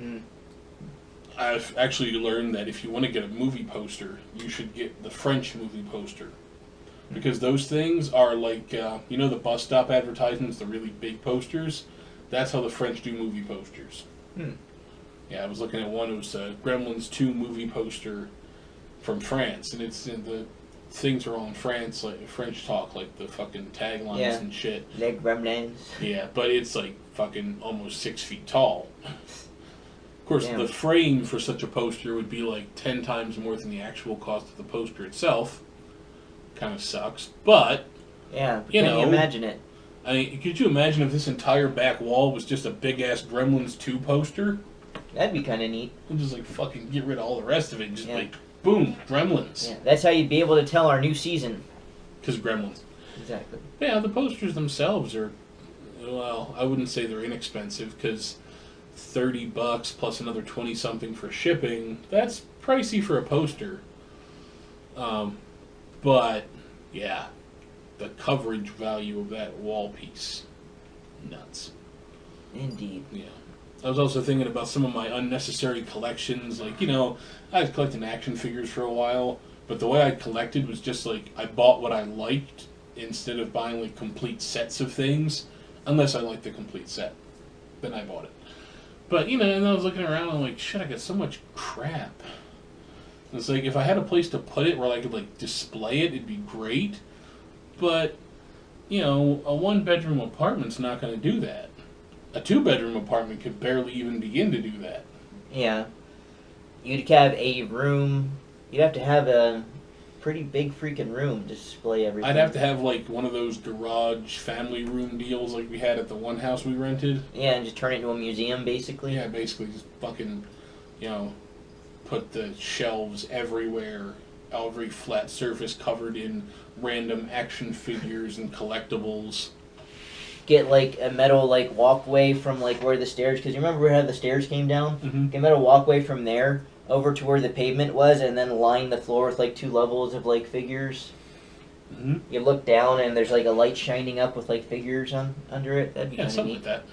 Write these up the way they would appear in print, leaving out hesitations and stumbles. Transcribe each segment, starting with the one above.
Mm. I've actually learned that if you want to get a movie poster, you should get the French movie poster. Because those things are like, the bus stop advertisements, the really big posters? That's how the French do movie posters. Hmm. Yeah, I was looking at one, it was a Gremlins 2 movie poster from France, and the things are all in France, like French talk, like the fucking taglines and shit. Les Gremlins. Yeah, but it's like fucking almost 6 feet tall. Of course, Damn. the frame for such a poster would be like 10 times more than the actual cost of the poster itself. Kind of sucks, but Yeah, can you imagine it? I mean, could you imagine if this entire back wall was just a big ass Gremlins 2 poster? That'd be kind of neat. And just like fucking get rid of all the rest of it, and just like boom, Gremlins. Yeah, that's how you'd be able to tell our new season. Because Gremlins. Exactly. Yeah, the posters themselves are, well, I wouldn't say they're inexpensive because $30 plus another 20 something for shipping, that's pricey for a poster. But yeah, the coverage value of that wall piece, nuts. Indeed. Yeah. I was also thinking about some of my unnecessary collections. Like, I was collecting action figures for a while, but the way I collected was just like I bought what I liked instead of buying like complete sets of things, unless I liked the complete set. Then I bought it. But, and I was looking around and I'm like, shit, I got so much crap. And it's like, if I had a place to put it where I could like display it, it'd be great. But, a 1-bedroom apartment's not going to do that. A 2-bedroom apartment could barely even begin to do that. Yeah. You'd have a room. You'd have to have a pretty big freaking room to display everything. I'd have to have like one of those garage family room deals like we had at the one house we rented. Yeah, and just turn it into a museum, basically. Yeah, basically just fucking, put the shelves everywhere, every flat surface covered in random action figures and collectibles. Get like a metal like walkway from like where the stairs, because you remember how the stairs came down? Mm-hmm. Get a metal walkway from there over to where the pavement was, and then line the floor with like 2 levels of like figures. Mm-hmm. You look down and there's like a light shining up with like figures under it. That'd be kind of something neat. like that.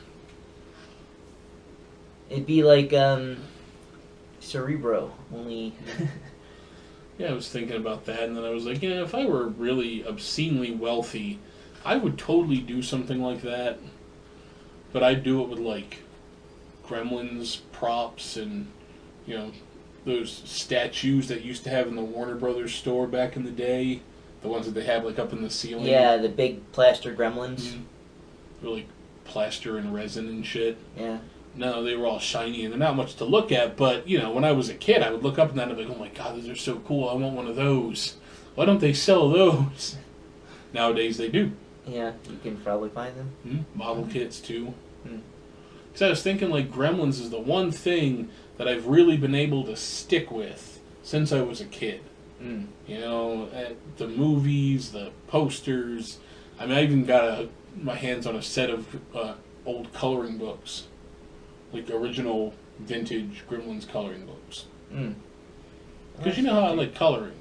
It'd be like Cerebro, only. Yeah, I was thinking about that, and then I was like, if I were really obscenely wealthy, I would totally do something like that. But I'd do it with, like, Gremlins props and, those statues that used to have in the Warner Brothers store back in the day. The ones that they have, like, up in the ceiling. Yeah, the big plaster gremlins. Mm-hmm. They're, like, plaster and resin and shit. Yeah. No, they were all shiny and they're not much to look at, but, when I was a kid, I would look up and that and I'd be like, oh my god, those are so cool, I want one of those. Why don't they sell those? Nowadays they do. Yeah, you can probably find them. Mm-hmm. Model kits, too. Mm. Because I was thinking, like, Gremlins is the one thing that I've really been able to stick with since I was a kid. Mm. The movies, the posters. I mean, I even got my hands on a set of old coloring books. Like original vintage Gremlins coloring books. Because you know how I like coloring.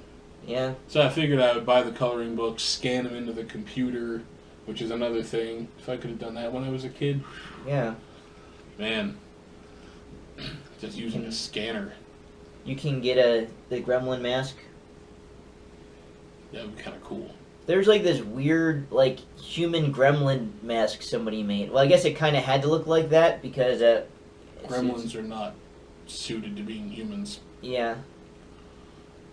Yeah. So I figured I would buy the coloring books, scan them into the computer, which is another thing. If I could have done that when I was a kid. Yeah. Man. Just using a scanner. You can get the gremlin mask. That would be kind of cool. There's like this weird like human gremlin mask somebody made. Well, I guess it kind of had to look like that because Gremlins are not suited to being humans. Yeah.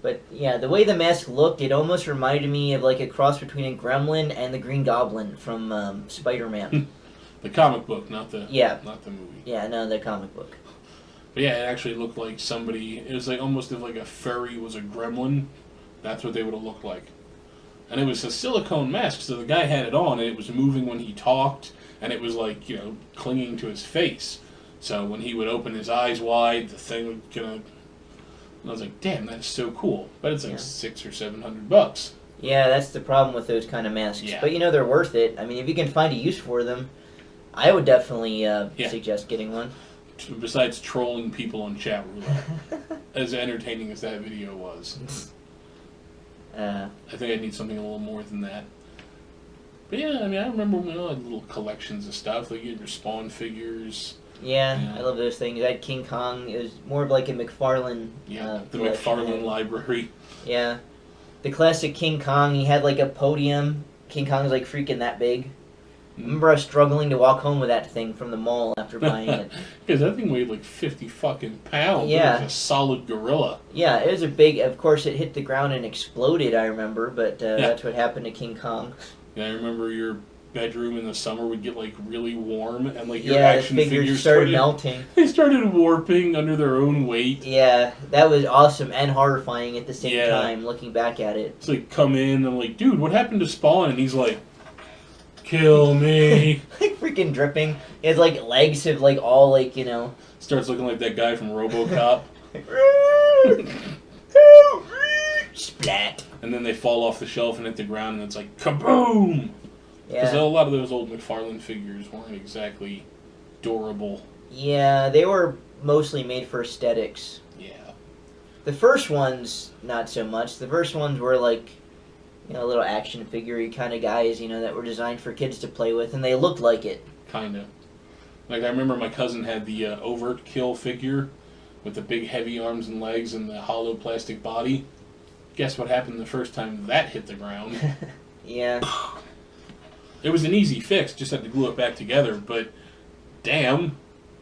But yeah, the way the mask looked, it almost reminded me of like a cross between a gremlin and the Green Goblin from Spider-Man. The comic book, not the movie. Yeah, no, the comic book. But yeah, it actually looked like somebody. It was like almost if like a furry was a gremlin. That's what they would have looked like. And it was a silicone mask, so the guy had it on, and it was moving when he talked, and it was like clinging to his face. So when he would open his eyes wide, the thing would And I was like, damn, that is so cool. But it's like $600 or $700. Yeah, that's the problem with those kind of masks. Yeah. But they're worth it. I mean, if you can find a use for them, I would definitely suggest getting one. Besides trolling people on chat roulette, as entertaining as that video was, I think I need something a little more than that. But yeah, I mean, I remember when I had little collections of stuff. Like you had your Spawn figures. Yeah, Yeah. I love those things. I had King Kong. It was more of like a McFarlane. Yeah, the collection. McFarlane Library. Yeah, the classic King Kong. He had like a podium. King Kong was like freaking that big. I remember I was struggling to walk home with that thing from the mall after buying it. Because that thing weighed like 50 fucking pounds. Yeah. It was a solid gorilla. Yeah, it was a big. Of course, it hit the ground and exploded. I remember, but that's what happened to King Kong. Yeah, I remember your bedroom in the summer would get like really warm, and like your Yeah, the action figures started melting. They started warping under their own weight. Yeah, that was awesome and horrifying at the same Yeah. time. Looking back at it. It's like come in and like, dude, what happened to Spawn? And he's like, kill me. Like freaking dripping. His like legs have like all like Starts looking like that guy from RoboCop. Splat. And then they fall off the shelf and hit the ground, and it's like kaboom. Because Yeah. a lot of those old McFarlane figures weren't exactly durable. Yeah, they were mostly made for aesthetics. Yeah. The first ones, not so much. The first ones were like, little action figure kind of guys, that were designed for kids to play with, and they looked like it. Kinda. Like, I remember my cousin had the Overt Kill figure with the big heavy arms and legs and the hollow plastic body. Guess what happened the first time that hit the ground? Yeah. It was an easy fix, just had to glue it back together, but damn,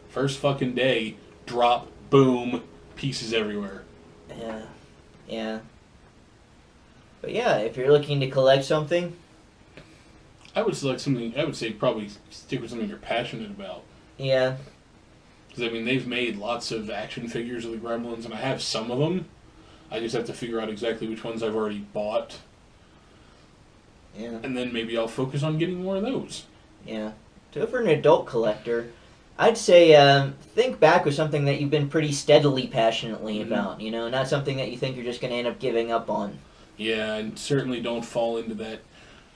first fucking day, drop, boom, pieces everywhere. Yeah. Yeah. But yeah, if you're looking to collect something, I would select something, I would say probably stick with something you're passionate about. yeah. Because, I mean, they've made lots of action figures of the Gremlins, and I have some of them. I just have to figure out exactly which ones I've already bought. Yeah. And then maybe I'll focus on getting more of those. Yeah. So for an adult collector, I'd say think back with something that you've been pretty steadily passionately Mhm. about, not something that you think you're just going to end up giving up on. Yeah, and certainly don't fall into that.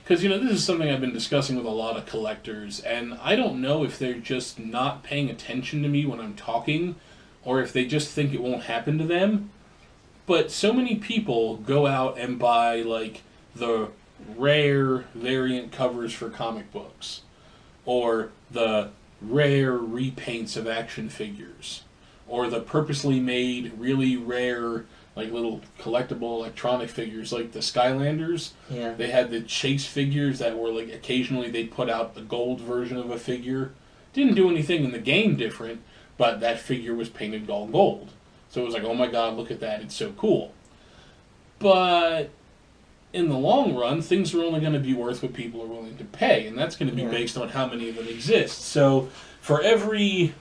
Because, this is something I've been discussing with a lot of collectors, and I don't know if they're just not paying attention to me when I'm talking, or if they just think it won't happen to them. But so many people go out and buy, like, the rare variant covers for comic books, or the rare repaints of action figures, or the purposely made, really rare, like little collectible electronic figures, like the Skylanders. Yeah. They had the chase figures that were like occasionally they'd put out the gold version of a figure. Didn't do anything in the game different, but that figure was painted all gold. So it was like, oh my god, look at that, it's so cool. But in the long run, things are only going to be worth what people are willing to pay, and that's going to be Yeah. based on how many of them exist. So for every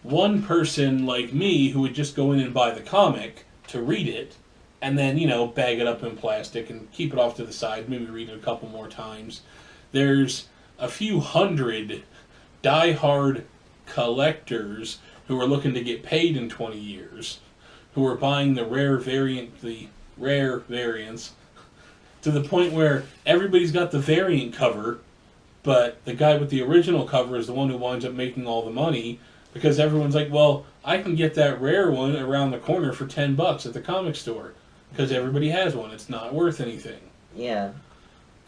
one person like me who would just go in and buy the comic to read it, and then, bag it up in plastic and keep it off to the side, maybe read it a couple more times, there's a few hundred die-hard collectors who are looking to get paid in 20 years, who are buying the rare variants, to the point where everybody's got the variant cover, but the guy with the original cover is the one who winds up making all the money, because everyone's like, well, I can get that rare one around the corner for $10 at the comic store, because everybody has one. It's not worth anything. Yeah.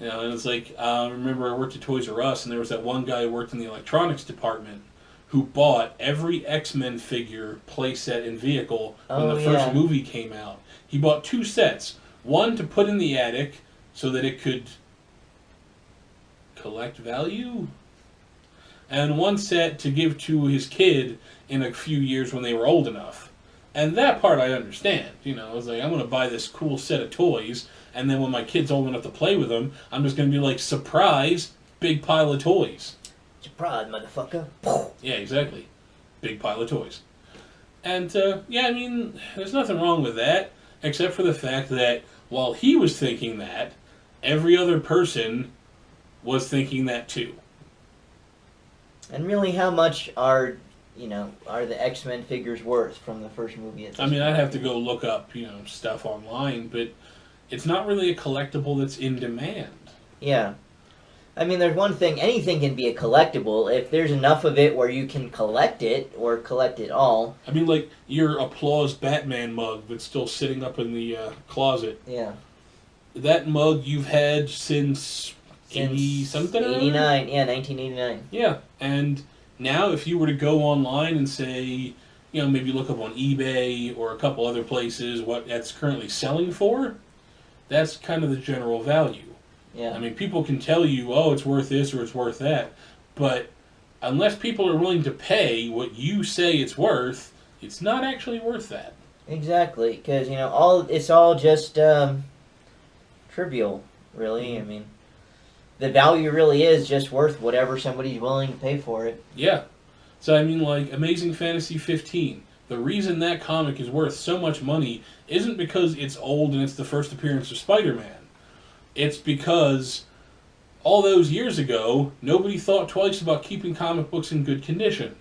And it's like, remember I worked at Toys R Us, and there was that one guy who worked in the electronics department who bought every X-Men figure, playset, and vehicle when Oh, the first yeah. movie came out. He bought 2 sets. One to put in the attic so that it could collect value, and one set to give to his kid in a few years when they were old enough. And that part I understand. I was like, I'm going to buy this cool set of toys, and then when my kid's old enough to play with them, I'm just going to be like, surprise, big pile of toys. Surprise, motherfucker. Yeah, exactly. Big pile of toys. And, there's nothing wrong with that, except for the fact that while he was thinking that, every other person was thinking that too. And really, how much are the X-Men figures worth from the first movie? I mean, I'd have to go look up, stuff online, but it's not really a collectible that's in demand. Yeah. I mean, there's one thing, anything can be a collectible if there's enough of it where you can collect it, or collect it all. I mean, like, your Applause Batman mug that's still sitting up in the closet. Yeah. That mug you've had since 80-something? 89, yeah, 1989. Yeah, and Now, if you were to go online and say, maybe look up on eBay or a couple other places what that's currently selling for, that's kind of the general value. Yeah. I mean, people can tell you, oh, it's worth this or it's worth that, but unless people are willing to pay what you say it's worth, it's not actually worth that. Exactly, because it's all just trivial, really. I mean, the value really is just worth whatever somebody's willing to pay for it. Yeah. So, I mean, like, Amazing Fantasy 15, the reason that comic is worth so much money isn't because it's old and it's the first appearance of Spider-Man. It's because all those years ago, nobody thought twice about keeping comic books in good condition.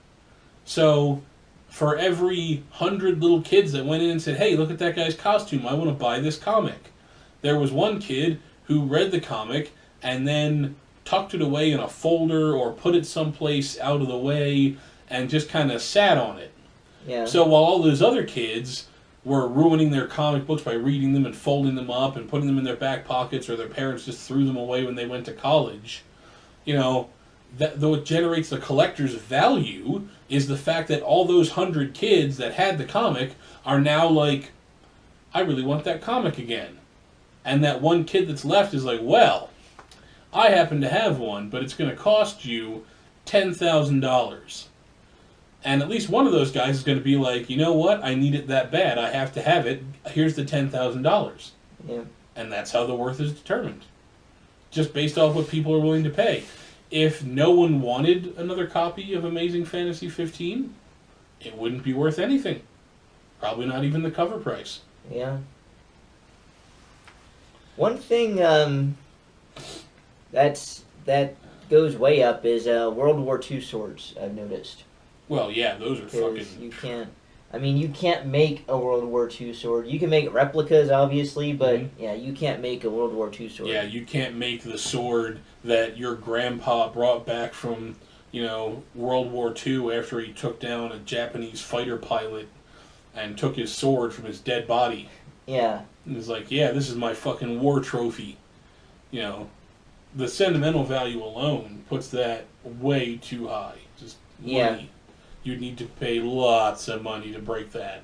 So, for every 100 little kids that went in and said, hey, look at that guy's costume, I want to buy this comic, there was one kid who read the comic and then tucked it away in a folder or put it someplace out of the way and just kind of sat on it. Yeah. So while all those other kids were ruining their comic books by reading them and folding them up and putting them in their back pockets, or their parents just threw them away when they went to college, that though it generates the collector's value is the fact that all those 100 kids that had the comic are now like, I really want that comic again. And that one kid that's left is like, well, I happen to have one, but it's going to cost you $10,000. And at least one of those guys is going to be like, you know what? I need it that bad. I have to have it. Here's the $10,000. Yeah. And that's how the worth is determined. Just based off what people are willing to pay. If no one wanted another copy of Amazing Fantasy 15, it wouldn't be worth anything. Probably not even the cover price. Yeah. One thing that goes way up is World War II swords, I've noticed. Well, yeah, those are fucking... You can't make a World War II sword. You can make replicas, obviously, but yeah, you can't make a World War II sword. Yeah, you can't make the sword that your grandpa brought back from, World War II after he took down a Japanese fighter pilot and took his sword from his dead body. Yeah. And he's like, yeah, this is my fucking war trophy. The sentimental value alone puts that way too high. Just money. Yeah. You'd need to pay lots of money to break that.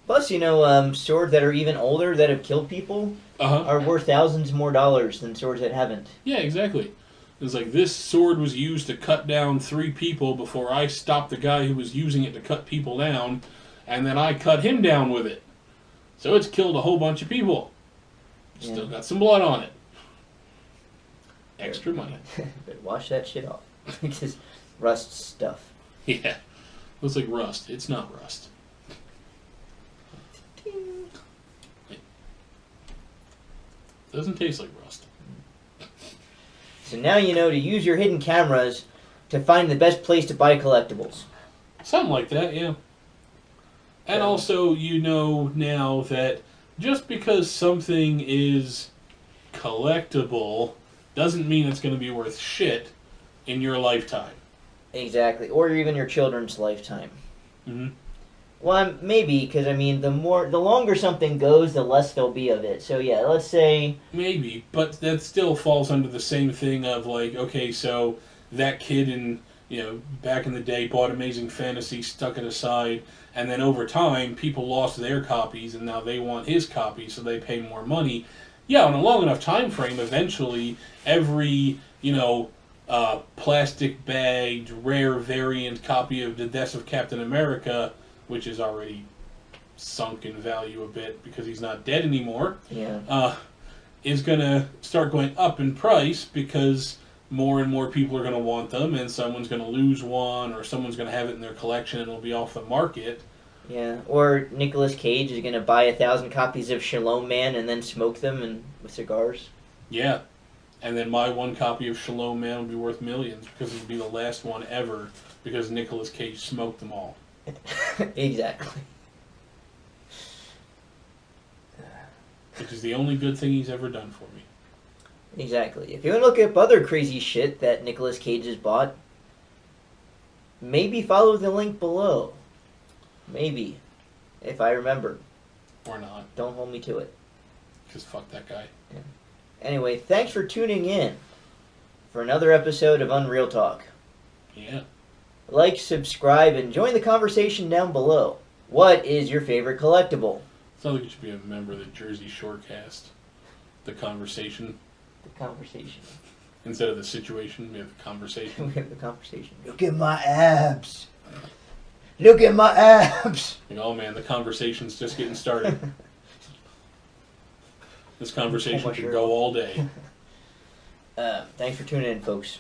Plus, swords that are even older that have killed people are worth thousands more dollars than swords that haven't. Yeah, exactly. It's like, this sword was used to cut down 3 people before I stopped the guy who was using it to cut people down, and then I cut him down with it. So it's killed a whole bunch of people. Still got some blood on it. Extra money. But wash that shit off. It's just rust stuff. Yeah. Looks like rust. It's not rust. Ding. Doesn't taste like rust. So now you know to use your hidden cameras to find the best place to buy collectibles. Something like that, yeah. And also, now that just because something is collectible doesn't mean it's going to be worth shit in your lifetime. Exactly, or even your children's lifetime. Mm-hmm. Well, maybe, because the longer something goes, the less there'll be of it. So yeah, let's say... Maybe, but that still falls under the same thing of like, okay, so that kid back in the day bought Amazing Fantasy, stuck it aside, and then over time, people lost their copies, and now they want his copy, so they pay more money. Yeah, on a long enough time frame, eventually, every, plastic-bagged, rare variant copy of the Death of Captain America, which is already sunk in value a bit because he's not dead anymore, is going to start going up in price because more and more people are going to want them, and someone's going to lose one, or someone's going to have it in their collection and it'll be off the market. Yeah, or Nicolas Cage is going to buy 1,000 copies of Shalom Man and then smoke them with cigars. Yeah. And then my one copy of Shalom Man would be worth millions because it would be the last one ever because Nicolas Cage smoked them all. Exactly. Which is the only good thing he's ever done for me. Exactly. If you want to look up other crazy shit that Nicolas Cage has bought, maybe follow the link below. Maybe. If I remember. Or not. Don't hold me to it. Because fuck that guy. Yeah. Anyway, thanks for tuning in for another episode of Unreal Talk. Yeah. like, subscribe, and join the conversation down below. What is your favorite collectible? Sounds like you should be a member of the Jersey Shorecast. The conversation. The conversation. Instead of the situation, we have the conversation. We have the conversation. Look at my abs. Look at my abs. Like, oh man, the conversation's just getting started. This conversation Pull my could shirt go off. all day. Thanks for tuning in, folks.